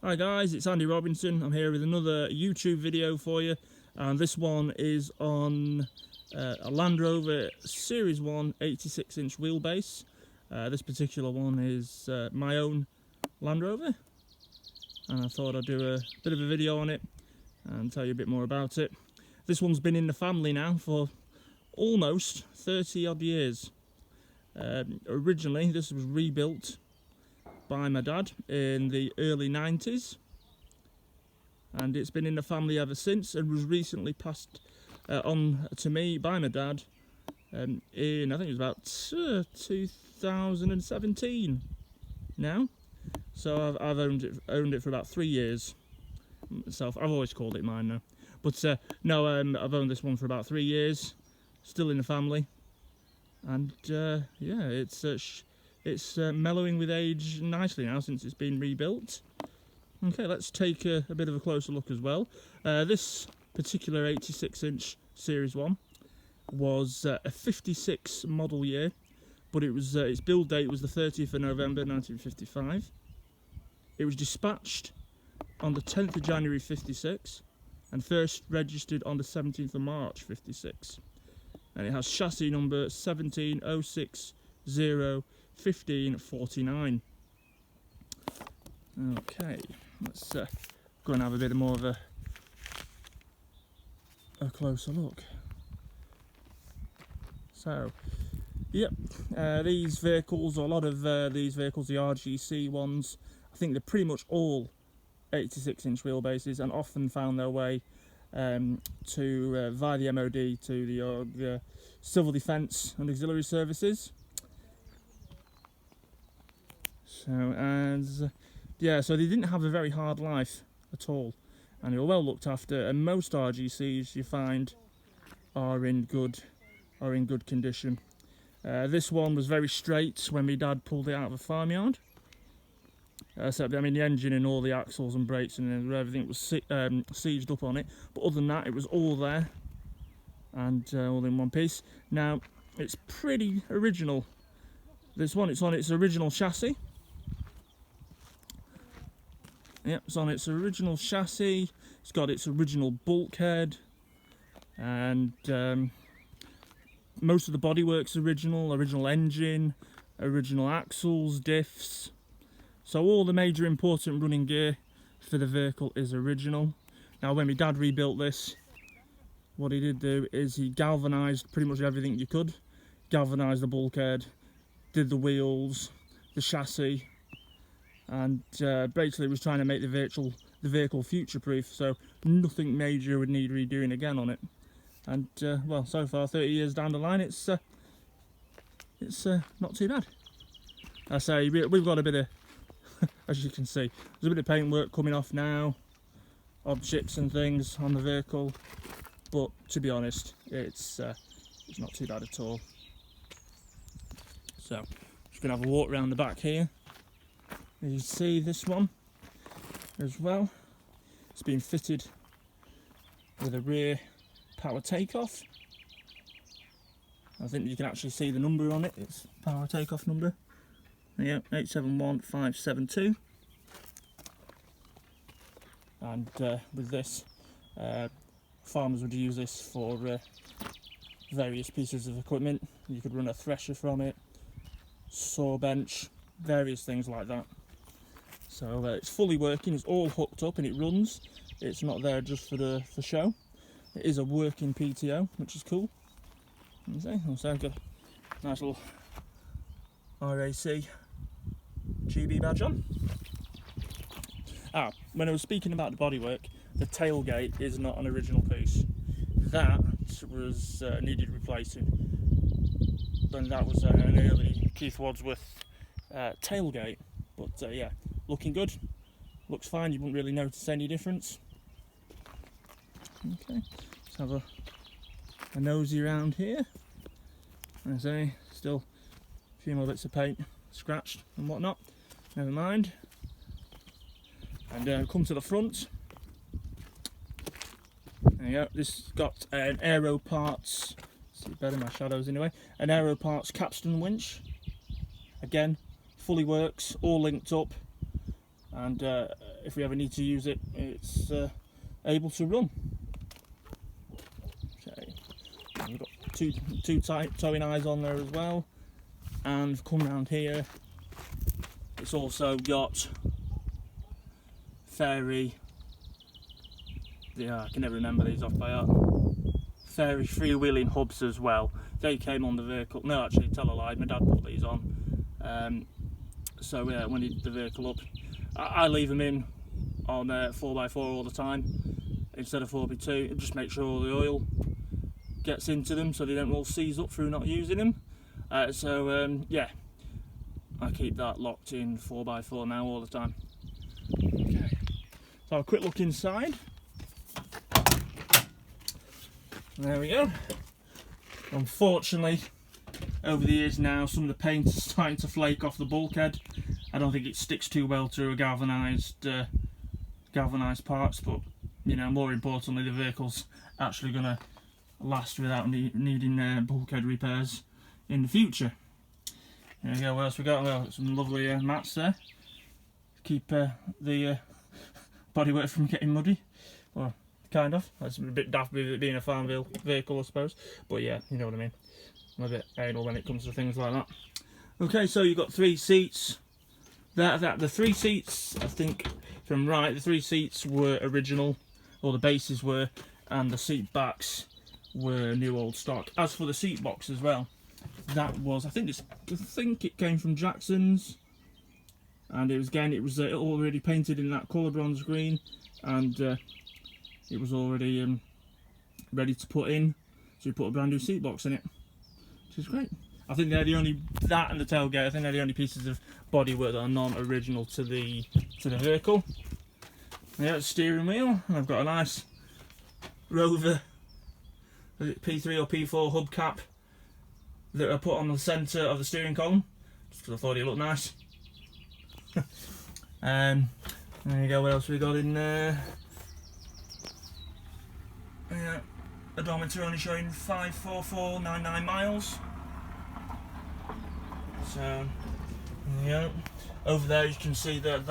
Hi guys, it's Andy Robinson. I'm here with another YouTube video for you, and this one is on a Land Rover Series 1 86-inch wheelbase. This particular one is my own Land Rover, and I thought I'd do a bit of a video on it and tell you a bit more about it. This one's been in the family now for almost 30 odd years. Originally this was rebuilt by my dad in the early 90s, and it's been in the family ever since, and was recently passed on to me by my dad in, I think it was about 2017 now. So I've owned it for about 3 years myself. I've always called it mine now, but no, I've owned this one for about 3 years, still in the family, and yeah, it's mellowing with age nicely now since it's been rebuilt. Okay, let's take a bit of a closer look as well. This particular 86-inch Series 1 was a 56 model year, but it was its build date was the 30th of November 1955. It was dispatched on the 10th of January 56 and first registered on the 17th of March 56. And it has chassis number 170601549. Okay, let's go and have a bit more of a closer look. So, yep, these vehicles, or a lot of these vehicles, the RGC ones, I think they're pretty much all 86-inch wheelbases, and often found their way to via the MOD to the Civil Defence and Auxiliary Services. So, and yeah, so they didn't have a very hard life at all, and they were well looked after. And most RGCs you find are in good condition. This one was very straight when my dad pulled it out of a farmyard. So I mean, the engine and all the axles and brakes and everything was sieged up on it, but other than that it was all there and all in one piece. Now it's pretty original. This one, it's on its original chassis. Yep, it's on its original chassis. It's got its original bulkhead, and most of the bodywork's original engine, original axles, diffs. So all the major important running gear for the vehicle is original. Now when my dad rebuilt this, what he did do is he galvanised pretty much everything you could. Galvanised the bulkhead, did the wheels, the chassis, and basically was trying to make the vehicle future-proof, so nothing major would need redoing again on it. And well, so far 30 years down the line, it's not too bad. I say we've got a bit of as you can see, there's a bit of paintwork coming off now, odd chips and things on the vehicle, but to be honest, it's not too bad at all. So, just gonna have a walk around the back here. As you see, this one as well, it's been fitted with a rear power takeoff. I think you can actually see the number on it. It's power takeoff number. Yeah, 871572. And with this, farmers would use this for various pieces of equipment. You could run a thresher from it, saw bench, various things like that. So it's fully working, it's all hooked up and it runs. It's not there just for show. It is a working PTO, which is cool. You see, also got a nice little RAC GB badge on. When I was speaking about the bodywork, the tailgate is not an original piece. That was needed replacing. And that was an early Keith Wadsworth tailgate. But yeah, looking good. Looks fine, you wouldn't really notice any difference. Okay, let's have a nosy around here. I say, still a few more bits of paint scratched and whatnot. Never mind. And come to the front. There you go. This has got an Aero Parts. See better my shadows anyway. An Aero Parts capstan winch. Again, fully works, all linked up, and if we ever need to use it, it's able to run. Okay, we've got two towing eyes on there as well, and come round here, it's also got fairy, I can never remember these off by heart, fairy freewheeling hubs as well. They came on the vehicle. No, actually, tell a lie, my dad put these on. So yeah, when he did the vehicle up, I leave them in on 4x4 all the time instead of 4x2, and just make sure all the oil gets into them so they don't all seize up through not using them. Yeah, I keep that locked in 4x4 now all the time. Okay, so have a quick look inside. There we go. Unfortunately, over the years now, some of the paint is starting to flake off the bulkhead. I don't think it sticks too well to a galvanised parts, but you know, more importantly, the vehicle's actually going to last without needing bulkhead repairs in the future. There we go. What else we got? Well, some lovely mats there. Keep the bodywork from getting muddy. Well, kind of. That's a bit daft with it being a farm vehicle, I suppose. But yeah, you know what I mean. I'm a bit anal when it comes to things like that. Okay, so you've got 3 seats. The 3 seats, I think, from right, the 3 seats were original, or the bases were, and the seat backs were new old stock. As for the seat box as well, that was, I think it came from Jackson's, and it was already painted in that colour bronze green, and it was already ready to put in. So we put a brand new seat box in it, which is great. I think they're the only, that and the tailgate, I think they're the only pieces of bodywork that are non-original to the vehicle. Yeah, it's steering wheel, and I've got a nice Rover, is it P3 or P4 hubcap that I put on the centre of the steering column, just because I thought it looked nice. There you go, what else we got in there? Yeah, odometer only showing 54499 miles. So, yeah, over there you can see that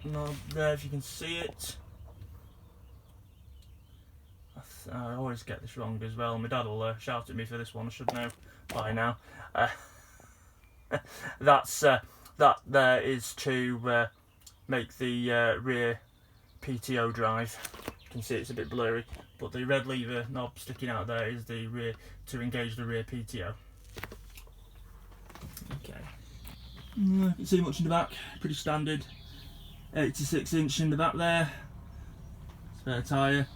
knob there, if you can see it. I always get this wrong as well. My dad will shout at me for this one, I should know by now. That there is to make the rear PTO drive. You can see it's a bit blurry, but the red lever knob sticking out there is the rear, to engage the rear PTO. Okay. You can see much in the back, pretty standard. 86 inch in the back there. Spare tyre.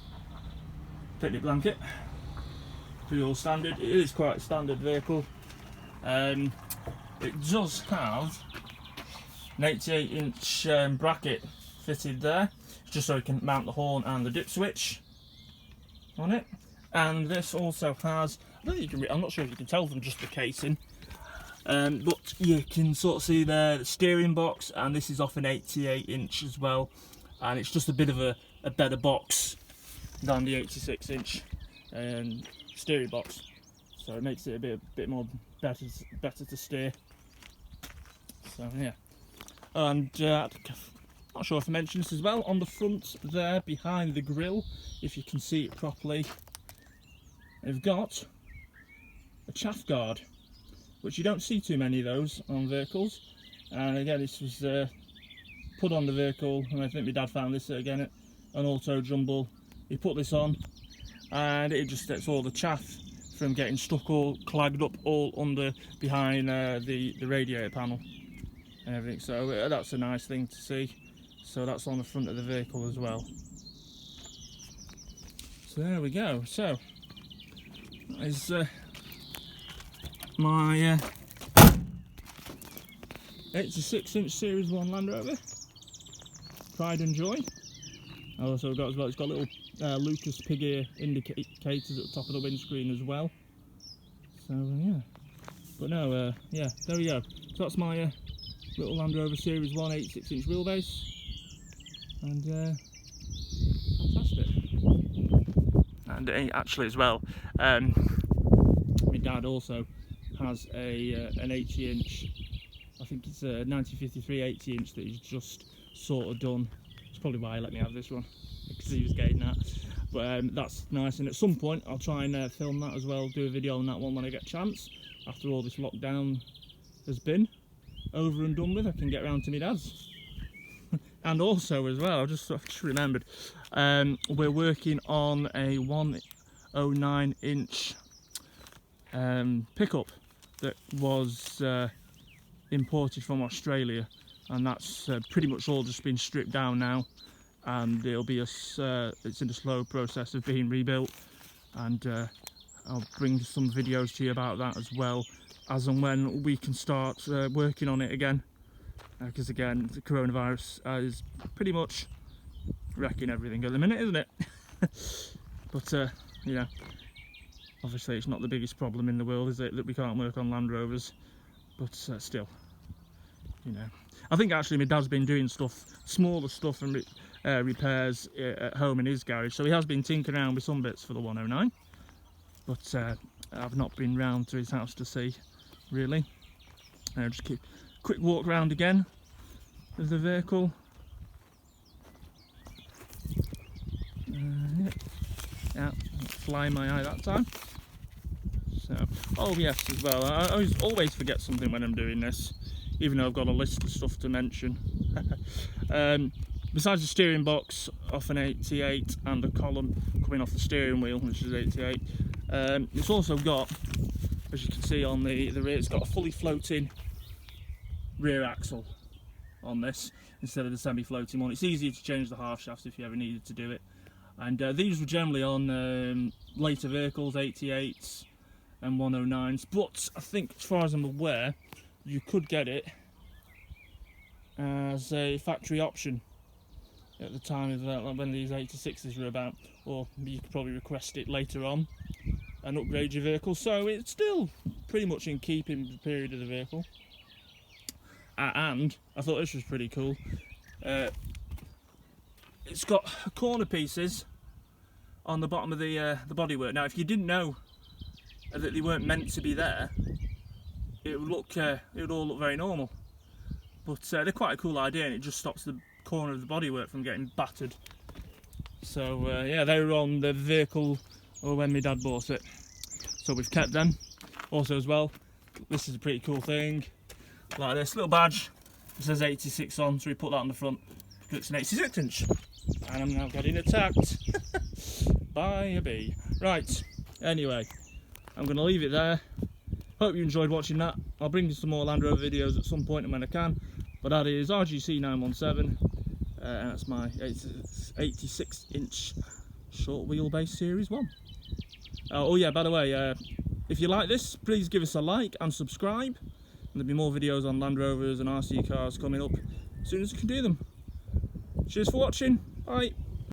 Picnic blanket. Pretty all standard. It is quite a standard vehicle. It does have an 88 inch bracket fitted there, just so you can mount the horn and the dip switch on it. And this also has, I'm not sure if you can tell from just the casing, but you can sort of see there the steering box, and this is off an 88 inch as well, and it's just a bit of a better box than the 86 inch steering box, so it makes it a bit more better to steer. So yeah, and not sure if I mentioned this as well, on the front there behind the grille, if you can see it properly, they've got a chaff guard, which you don't see too many of those on vehicles. And again, this was put on the vehicle, and I think my dad found this again at an auto jumble. He put this on, and it just gets all the chaff from getting stuck all clagged up all under behind the radiator panel and everything. So that's a nice thing to see. So that's on the front of the vehicle as well. So there we go. So that is my 86 inch Series 1 Land Rover. Pride and joy. Also got as well, it's got little Lucas pig ear indicators at the top of the windscreen as well. So yeah, but no, yeah, there we go. So that's my little Land Rover Series 1 86 inch wheelbase, and fantastic. And actually as well, my dad also has an 80 inch, I think it's a 1953 80 inch that he's just sort of done. That's probably why he let me have this one, because he was getting that. But that's nice, and at some point I'll try and film that as well, do a video on that one when I get a chance, after all this lockdown has been over and done with. I can get round to my dad's. And also as well, I've just remembered, we're working on a 109 inch pickup that was imported from Australia, and that's pretty much all just been stripped down now, and it'll be it's in a slow process of being rebuilt, and I'll bring some videos to you about that as well, as and when we can start working on it again, because again, the coronavirus is pretty much wrecking everything at the minute, isn't it? But you know, obviously it's not the biggest problem in the world, is it, that we can't work on Land Rovers, but still, you know. I think actually my dad's been doing stuff, smaller stuff and repairs at home in his garage, so he has been tinkering around with some bits for the 109, but I've not been round to his house to see, really. Just keep a quick walk round again of the vehicle. Yeah, fly my eye that time. So, oh yes, as well, I always forget something when I'm doing this, even though I've got a list of stuff to mention. Besides the steering box off an 88 and the column coming off the steering wheel, which is 88, it's also got, as you can see on the rear, it's got a fully floating rear axle on this instead of the semi-floating one. It's easier to change the half shafts if you ever needed to do it. And these were generally on later vehicles, 88s and 109s, but I think, as far as I'm aware, you could get it as a factory option at the time of when these 86s were about, or you could probably request it later on and upgrade your vehicle, so it's still pretty much in keeping with the period of the vehicle. And I thought this was pretty cool. It's got corner pieces on the bottom of the bodywork. Now, if you didn't know that they weren't meant to be there, it would all look very normal. But they're quite a cool idea, and it just stops the corner of the bodywork from getting battered. So yeah, they were on the vehicle when my dad bought it, so we've kept them. Also as well, this is a pretty cool thing, like this little badge. It says 86 on, so we put that on the front. It's an 86 inch, and I'm now getting attacked by a bee. Right, anyway, I'm going to leave it there. Hope you enjoyed watching that. I'll bring you some more Land Rover videos at some point and when I can, but that is RGC 917, and that's my 86 inch short wheelbase Series 1. Oh yeah, by the way, if you like this, please give us a like and subscribe, and there'll be more videos on Land Rovers and RC cars coming up as soon as we can do them. Cheers for watching, bye.